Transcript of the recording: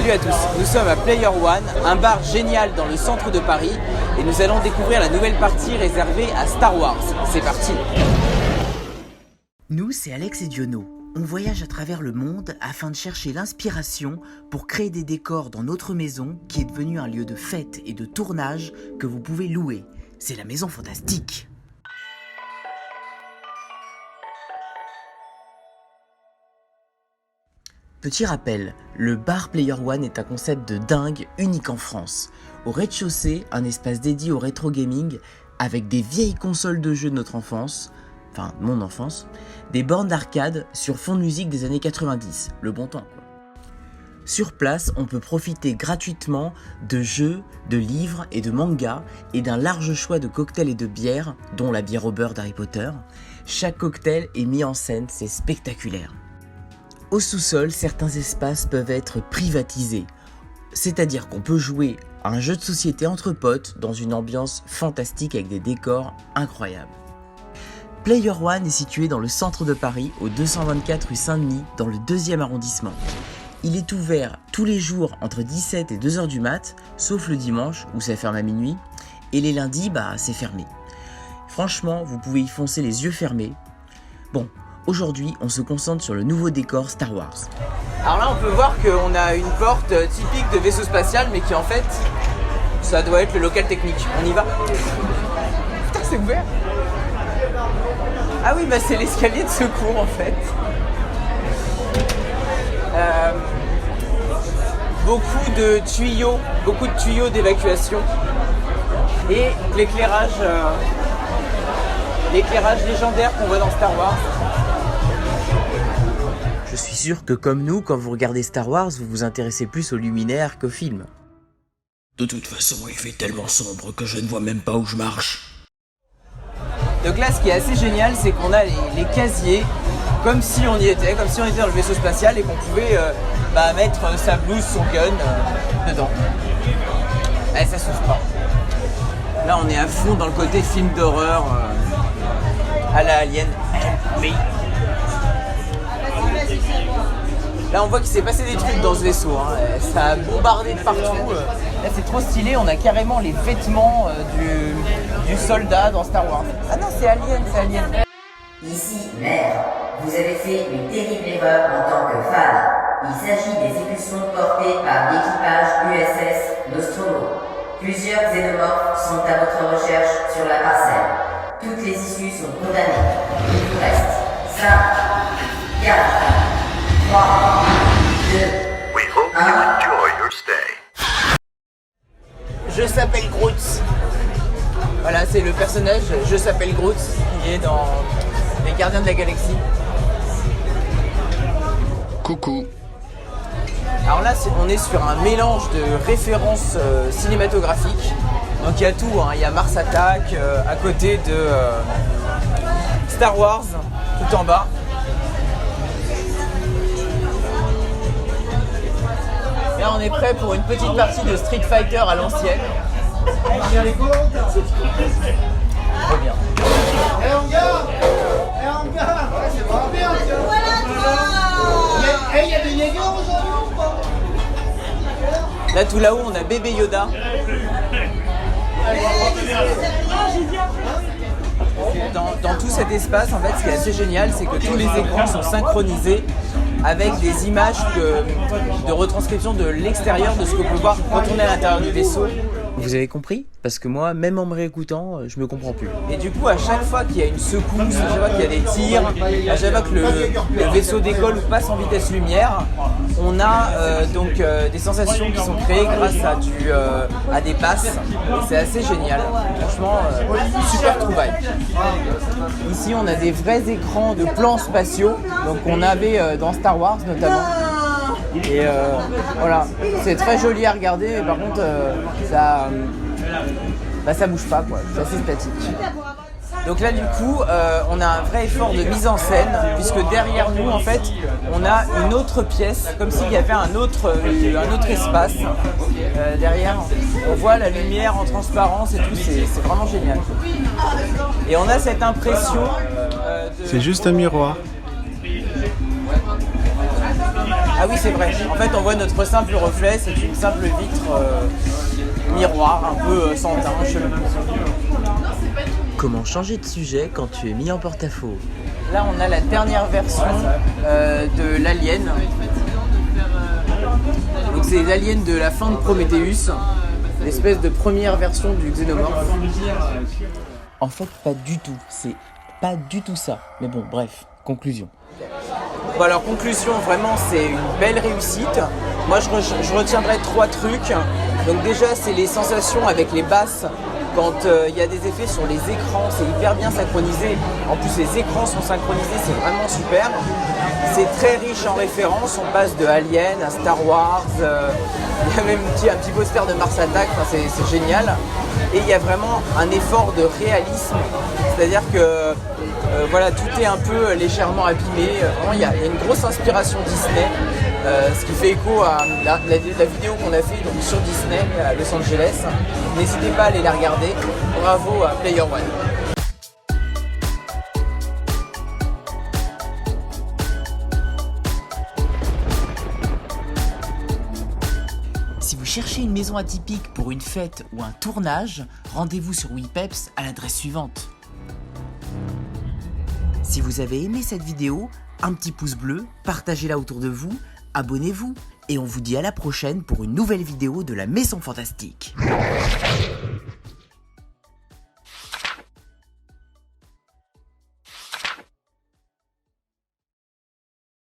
Salut à tous, nous sommes à Player One, un bar génial dans le centre de Paris et nous allons découvrir la nouvelle partie réservée à Star Wars. C'est parti. Nous, c'est Alex et Diono. On voyage à travers le monde afin de chercher l'inspiration pour créer des décors dans notre maison qui est devenue un lieu de fête et de tournage que vous pouvez louer. C'est la Maison Fantastique. Petit rappel, le bar Player One est un concept de dingue unique en France. Au rez-de-chaussée, un espace dédié au rétro gaming avec des vieilles consoles de jeux de notre enfance, enfin mon enfance, des bornes d'arcade sur fond de musique des années 90, le bon temps quoi. Sur place, on peut profiter gratuitement de jeux, de livres et de mangas et d'un large choix de cocktails et de bières, dont la bière au beurre d'Harry Potter. Chaque cocktail est mis en scène, c'est spectaculaire. Au sous-sol, certains espaces peuvent être privatisés, c'est-à-dire qu'on peut jouer à un jeu de société entre potes dans une ambiance fantastique avec des décors incroyables. Player One est situé dans le centre de Paris, au 224 rue Saint-Denis, dans le 2e arrondissement. Il est ouvert tous les jours entre 17 et 2h du mat, sauf le dimanche où ça ferme à minuit, et les lundis, c'est fermé. Franchement, vous pouvez y foncer les yeux fermés. Bon. Aujourd'hui, on se concentre sur le nouveau décor Star Wars. Alors là, on peut voir qu'on a une porte typique de vaisseau spatial, mais qui en fait, ça doit être le local technique. On y va? Putain, c'est ouvert! Ah oui, c'est l'escalier de secours en fait. Beaucoup de tuyaux d'évacuation. Et l'éclairage légendaire qu'on voit dans Star Wars. Je suis sûr que comme nous, quand vous regardez Star Wars, vous vous intéressez plus aux luminaires qu'aux films. De toute façon, il fait tellement sombre que je ne vois même pas où je marche. Donc là, ce qui est assez génial, c'est qu'on a les casiers, comme si on y était, comme si on était dans le vaisseau spatial et qu'on pouvait mettre sa blouse, son gun dedans. Et ça s'ouvre pas. Là, on est à fond dans le côté film d'horreur à la Alien. Mais là, on voit qu'il s'est passé des trucs dans ce vaisseau. Ça a bombardé de partout. Là, c'est trop stylé. On a carrément les vêtements du soldat dans Star Wars. Ah non, c'est Alien, c'est Alien. Ici, Mère, vous avez fait une terrible erreur en tant que fan. Il s'agit des écusons portés par l'équipage USS Nostromo. Plusieurs xénomorphes sont à votre recherche sur la parcelle. Toutes les issues sont condamnées. Il vous reste 5, 4, 3, 2, We hope you enjoy your stay. Je s'appelle Groot. Voilà, c'est le personnage Je s'appelle Groot qui est dans Les Gardiens de la Galaxie. Coucou. Alors là, on est sur un mélange de références cinématographiques. Donc il y a tout, il y a Mars Attack à côté de Star Wars, tout en bas. Là, on est prêt pour une petite partie de Street Fighter à l'ancienne. Très bien. Il y a des Jaegers aujourd'hui ou pas? Là, tout là-haut, on a bébé Yoda. Dans tout cet espace, en fait, ce qui est assez génial, c'est que tous les écrans sont synchronisés avec des images de retranscription de l'extérieur de ce qu'on peut voir retourner à l'intérieur du vaisseau. Vous avez compris? Parce que moi, même en me réécoutant, je me comprends plus. Et du coup, à chaque fois qu'il y a une secousse, à chaque fois qu'il y a des tirs, à chaque fois que le vaisseau décolle ou passe en vitesse lumière, on a des sensations qui sont créées grâce à des passes. Et c'est assez génial. Franchement, super trouvaille. Ici, on a des vrais écrans de plans spatiaux, donc qu'on avait dans Star Wars notamment. Et voilà, c'est très joli à regarder, mais par contre, ça bouge pas, quoi. C'est assez statique. Donc là, du coup, on a un vrai effort de mise en scène, puisque derrière nous, en fait, on a une autre pièce, comme s'il y avait un autre espace. Derrière, on voit la lumière en transparence et tout, c'est vraiment génial. Et on a cette impression C'est juste un miroir. Ah oui, c'est vrai. En fait, on voit notre simple reflet, c'est une simple vitre miroir, un peu sans teint, chelou. Comment changer de sujet quand tu es mis en porte-à-faux? Là, on a la dernière version de l'Alien. Donc, c'est l'Alien de la fin de Prometheus, l'espèce de première version du xénomorphe. En fait, pas du tout. C'est pas du tout ça. Mais bon, bref, conclusion. Bon, alors, conclusion, vraiment, c'est une belle réussite. Moi, je retiendrai 3 trucs. Donc, déjà, c'est les sensations avec les basses. Quand il y a des effets sur les écrans, c'est hyper bien synchronisé. En plus, les écrans sont synchronisés, c'est vraiment super. C'est très riche en références. On passe de Alien à Star Wars. Il y a même un petit poster de Mars Attack. Enfin, c'est génial. Et il y a vraiment un effort de réalisme. C'est-à-dire que voilà, tout est un peu légèrement abîmé. Vraiment, il y a une grosse inspiration Disney. Ce qui fait écho à la vidéo qu'on a fait donc, sur Disney à Los Angeles. N'hésitez pas à aller la regarder. Bravo à Player One. Si vous cherchez une maison atypique pour une fête ou un tournage, rendez-vous sur WePeps à l'adresse suivante. Si vous avez aimé cette vidéo, un petit pouce bleu, partagez-la autour de vous, abonnez-vous et on vous dit à la prochaine pour une nouvelle vidéo de la Maison Fantastique.